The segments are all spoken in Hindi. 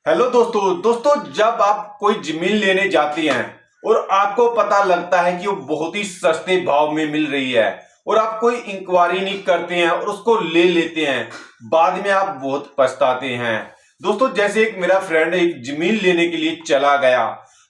हेलो दोस्तों जब आप कोई जमीन लेने जाती हैं और आपको पता लगता है कि वो बहुत ही सस्ते भाव में मिल रही है और आप कोई इंक्वायरी नहीं करते हैं और उसको ले लेते हैं, बाद में आप बहुत पछताते हैं। दोस्तों जैसे एक मेरा फ्रेंड एक जमीन लेने के लिए चला गया,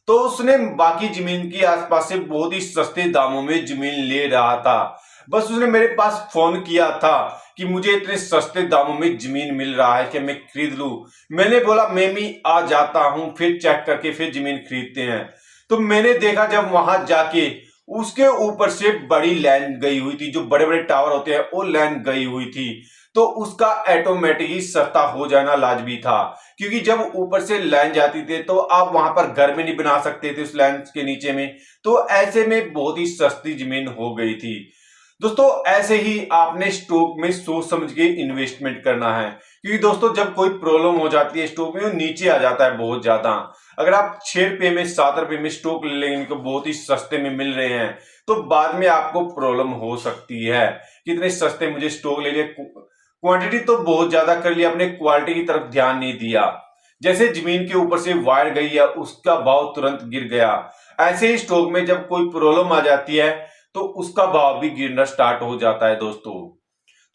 तो उसने बाकी जमीन के आसपास से बहुत ही सस्ते दामों में जमीन ले रहा था। बस उसने मेरे पास फोन किया था कि मुझे इतने सस्ते दामों में जमीन मिल रहा है कि मैं खरीद लूं। मैंने बोला मैं भी आ जाता हूं, फिर चेक करके फिर जमीन खरीदते हैं। तो मैंने देखा जब वहां जाके उसके ऊपर से बड़ी लाइन गई हुई थी, जो बड़े बड़े टावर होते हैं वो लाइन गई हुई थी। तो उसका ऑटोमेटिक ही सस्ता हो जाना लाजमी था, क्योंकि जब ऊपर से लाइन जाती थी तो आप वहां पर घर में नहीं बना सकते थे उस लाइन के नीचे में। तो ऐसे में बहुत ही सस्ती जमीन हो गई थी। दोस्तों ऐसे ही आपने स्टॉक में सोच समझ के इन्वेस्टमेंट करना है, क्योंकि दोस्तों जब कोई प्रॉब्लम हो जाती है स्टॉक में, वो नीचे आ जाता है बहुत ज्यादा। अगर आप 6 रुपए में 7 रुपए में स्टॉक ले लेंगे तो बहुत ही सस्ते में मिल रहे हैं, तो बाद में आपको प्रॉब्लम हो सकती है कि इतने सस्ते मुझे स्टॉक ले लिए, क्वांटिटी तो बहुत ज्यादा कर लिया, अपने क्वालिटी की तरफ ध्यान नहीं दिया। जैसे जमीन के ऊपर से वायर गई है, उसका भाव तुरंत गिर गया। ऐसे ही स्टॉक में जब कोई प्रॉब्लम आ जाती है तो उसका भाव भी गिरना स्टार्ट हो जाता है दोस्तों।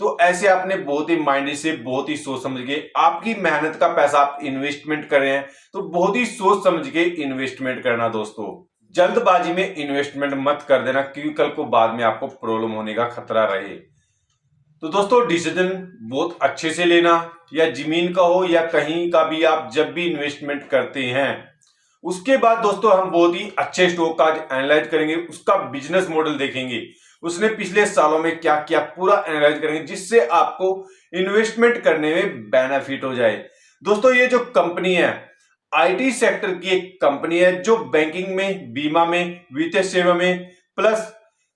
तो ऐसे आपने बहुत ही माइंड से, बहुत ही सोच समझ के, आपकी मेहनत का पैसा आप इन्वेस्टमेंट कर रहे हैं तो बहुत ही सोच समझ के इन्वेस्टमेंट करना दोस्तों। जल्दबाजी में इन्वेस्टमेंट मत कर देना, क्योंकि कल को बाद में आपको प्रॉब्लम होने का खतरा रहे। तो दोस्तों डिसीजन बहुत अच्छे से लेना, या जमीन का हो या कहीं का भी, आप जब भी इन्वेस्टमेंट करते हैं उसके बाद दोस्तों हम बहुत ही अच्छे स्टॉक का एनालाइज करेंगे, उसका बिजनेस मॉडल देखेंगे, उसने पिछले सालों में क्या किया पूरा एनालाइज करेंगे, जिससे आपको इन्वेस्टमेंट करने में बेनिफिट हो जाए। दोस्तों ये जो कंपनी है, आईटी सेक्टर की एक कंपनी है, जो बैंकिंग में, बीमा में, वित्तीय सेवा में प्लस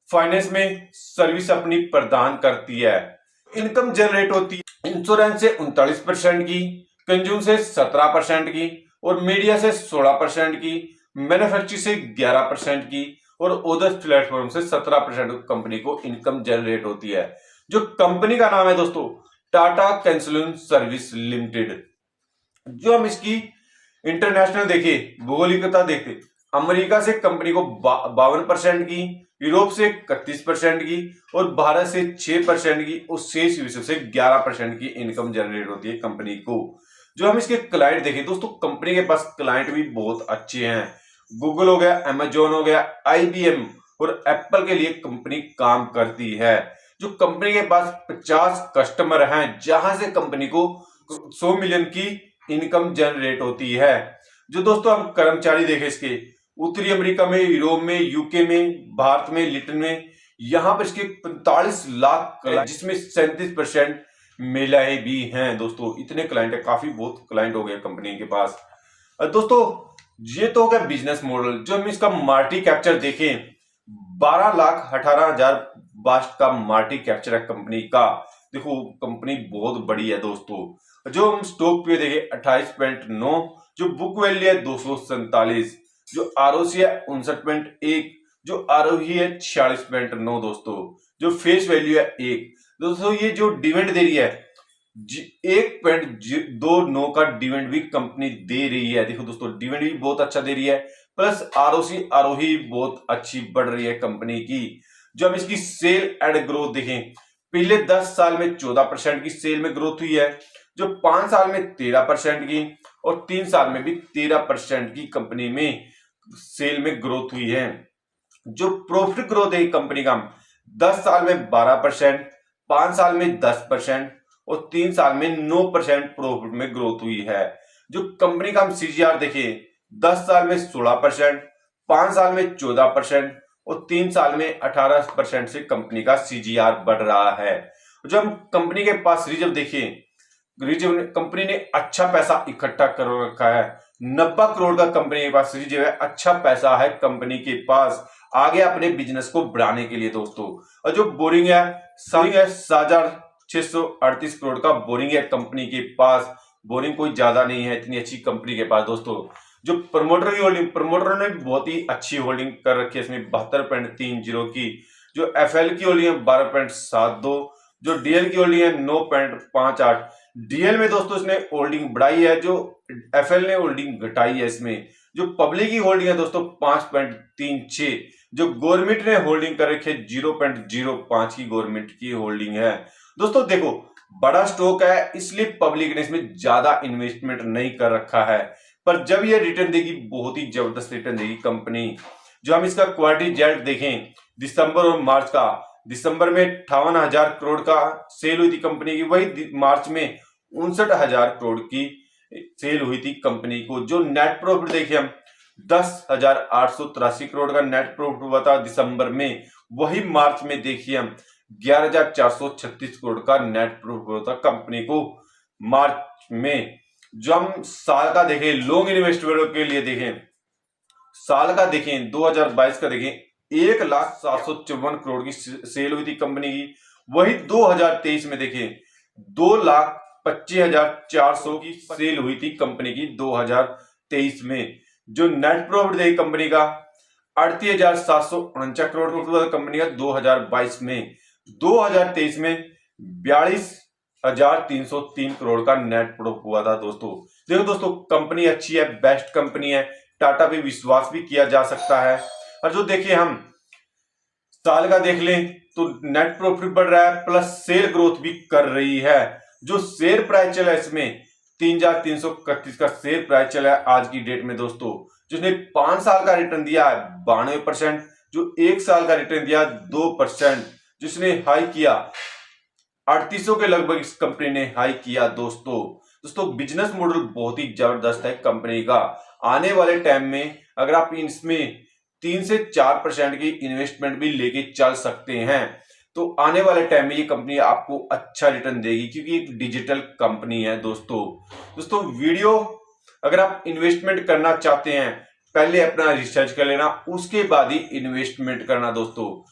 फाइनेंस में सर्विस अपनी प्रदान करती है। इनकम जनरेट होती है इंश्योरेंस से 39% की, कंज्यूम से 17% की, और मीडिया से 16% की, मैन्युफैक्चरिंग से 11% की, और अदर प्लेटफॉर्म से 17% कंपनी को इनकम जनरेट होती है। जो कंपनी का नाम है दोस्तों, टाटा कंसल्टिंग सर्विस लिमिटेड। जो हम इसकी इंटरनेशनल देखे, भौगोलिकता देखते, अमेरिका से कंपनी को 52% की, यूरोप से 31% की, और भारत से 6% की, और शेष विश्व से 11% की इनकम जनरेट होती है कंपनी को। जो हम इसके क्लाइंट देखें दोस्तों, कंपनी के पास क्लाइंट भी बहुत अच्छे हैं। गूगल हो गया, अमेजोन हो गया, आईबीएम और एप्पल के लिए कंपनी काम करती है। जो कंपनी के पास 50 कस्टमर हैं, जहां से कंपनी को 100 मिलियन की इनकम जनरेट होती है। जो दोस्तों हम कर्मचारी देखें इसके, उत्तरी अमेरिका में, यूरोप में, यूके में, भारत में, लिटन में, यहाँ पर इसके 45 लाख, जिसमें 37% महिलाएं भी हैं दोस्तों। इतने क्लाइंट है, काफी बहुत क्लाइंट हो गए कंपनी के पास। दोस्तों ये तो हो गया बिजनेस मॉडल। जो हम इसका मार्केट कैप्चर देखें, 12,18,000 बास्ट का मार्केट कैप्चर है कंपनी का। देखो कंपनी बहुत बड़ी है दोस्तों। जो हम स्टॉक पे देखें 28.9, जो बुक वैल्यू है 247, जो आरओसी है 59.1, जो आरओई है 46.9 दोस्तों, जो फेस वैल्यू है 1। दोस्तों ये जो डिविडेंड दे रही है 1.29 का डिविडेंड भी कंपनी दे रही है। देखो दोस्तों डिविडेंड भी बहुत अच्छा दे रही है, प्लस आरओसी आरओई बहुत अच्छी बढ़ रही है कंपनी की। जो हम इसकी सेल एंड ग्रोथ देखें, पिछले 10 साल में 14% की सेल में ग्रोथ हुई है, जो 5 साल में 13% की, और 3 साल में भी 13% की कंपनी में सेल में ग्रोथ हुई है। जो प्रॉफिट ग्रोथ है कंपनी का, 10 साल में 12%, 5 साल में 10%, और 3 साल में 9% प्रॉफिट में ग्रोथ हुई है। जो कंपनी का हम सीजीआर देखें, 10 साल में 16%, 5 साल में 14%, और 3 साल में 18% से कंपनी का सीजीआर बढ़ रहा है। जब हम कंपनी के पास रिजर्व देखें, रिजर्व कंपनी ने अच्छा पैसा इकट्ठा कर रखा है। 90 करोड़ का कंपनी के पास रिजर्व है, अच्छा पैसा है कंपनी के पास आगे अपने बिजनेस को बढ़ाने के लिए दोस्तों। और जो बोरिंग है 7,638 करोड़ का बोरिंग है कंपनी के पास। बोरिंग कोई ज्यादा नहीं है इतनी अच्छी कंपनी के पास दोस्तों। जो प्रमोटर की होल्डिंग, प्रमोटर ने बहुत ही अच्छी होल्डिंग कर रखी है इसमें 72.30 की। जो एफएल की होल्डिंग है 12.72, जो डीएल की होल्डिंग है 9.58, डीएल में दोस्तों इसने होल्डिंग बढ़ाई है, जो एफएल ने होल्डिंग घटाई है। इसमें जो पब्लिक की होल्डिंग है दोस्तों 5.36, जो गवर्नमेंट ने होल्डिंग कर रखी है 0.05 की गवर्नमेंट की होल्डिंग है। दोस्तों देखो, बड़ा स्टॉक है इसलिए पब्लिक ने इसमें ज्यादा इन्वेस्टमेंट नहीं कर रखा है, पर जब ये रिटर्न देगी बहुत ही जबरदस्त रिटर्न देगी कंपनी। जो हम इसका क्वार्टरली रिजल्ट देखें दिसंबर और मार्च का, दिसंबर में 58,000 करोड़ का सेल हुई थी कंपनी की, वही मार्च में 59,000 करोड़ की सेल हुई थी कंपनी को। जो नेट प्रॉफिट देखिए हम 10,883 करोड़ का नेट प्रॉफिट हुआ था दिसंबर में, वही मार्च में देखिए हम 11,436 करोड़ का नेट प्रॉफिट हुआ था कंपनी को मार्च में। जो हम साल का देखें, लॉन्ग इन्वेस्टरों के लिए देखें, साल का देखें 2022 का देखें 1,754 करोड़ की सेल हुई थी कंपनी की, वही 2023 में देखें 2,25,400 की सेल हुई थी कंपनी की 2023 में। जो नेट प्रॉफिट देखी कंपनी का 38,749 करोड़ हुआ था कंपनी का 2022 में। 2023 में 42,303 करोड़ का नेट प्रॉफिट हुआ था दोस्तों। देखो दोस्तों, कंपनी अच्छी है, बेस्ट कंपनी है, टाटा पे विश्वास भी किया जा सकता है। और जो देखिए हम साल का देख लें तो नेट प्रॉफिट बढ़ रहा है प्लस सेल ग्रोथ भी कर रही है। जो शेयर प्राइस चला है इसमें 3,331 का शेयर प्राइस चला है आज की डेट में दोस्तों। जिसने 5 साल का रिटर्न दिया है 92%, जो 1 साल का रिटर्न दिया 2%, जिसने हाई किया 3800 के लगभग इस कंपनी ने हाई किया दोस्तों बिजनेस मॉडल बहुत ही जबरदस्त है कंपनी का। आने वाले टाइम में अगर आप इसमें 3 से 4% की इन्वेस्टमेंट भी लेके चल सकते हैं तो आने वाले टाइम में ये कंपनी आपको अच्छा रिटर्न देगी, क्योंकि एक डिजिटल कंपनी है दोस्तों वीडियो अगर आप इन्वेस्टमेंट करना चाहते हैं पहले अपना रिसर्च कर लेना, उसके बाद ही इन्वेस्टमेंट करना दोस्तों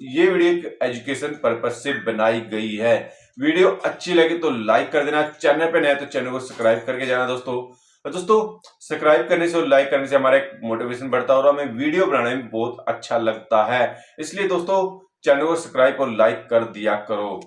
ये वीडियो एक एजुकेशन पर्पज से बनाई गई है। वीडियो अच्छी लगे तो लाइक कर देना, चैनल पे नया तो चैनल को सब्सक्राइब करके जाना दोस्तों सब्सक्राइब करने से और लाइक करने से हमारा एक मोटिवेशन बढ़ता है और हमें वीडियो बनाने में बहुत अच्छा लगता है। इसलिए दोस्तों चैनल को सब्सक्राइब और लाइक कर दिया करो।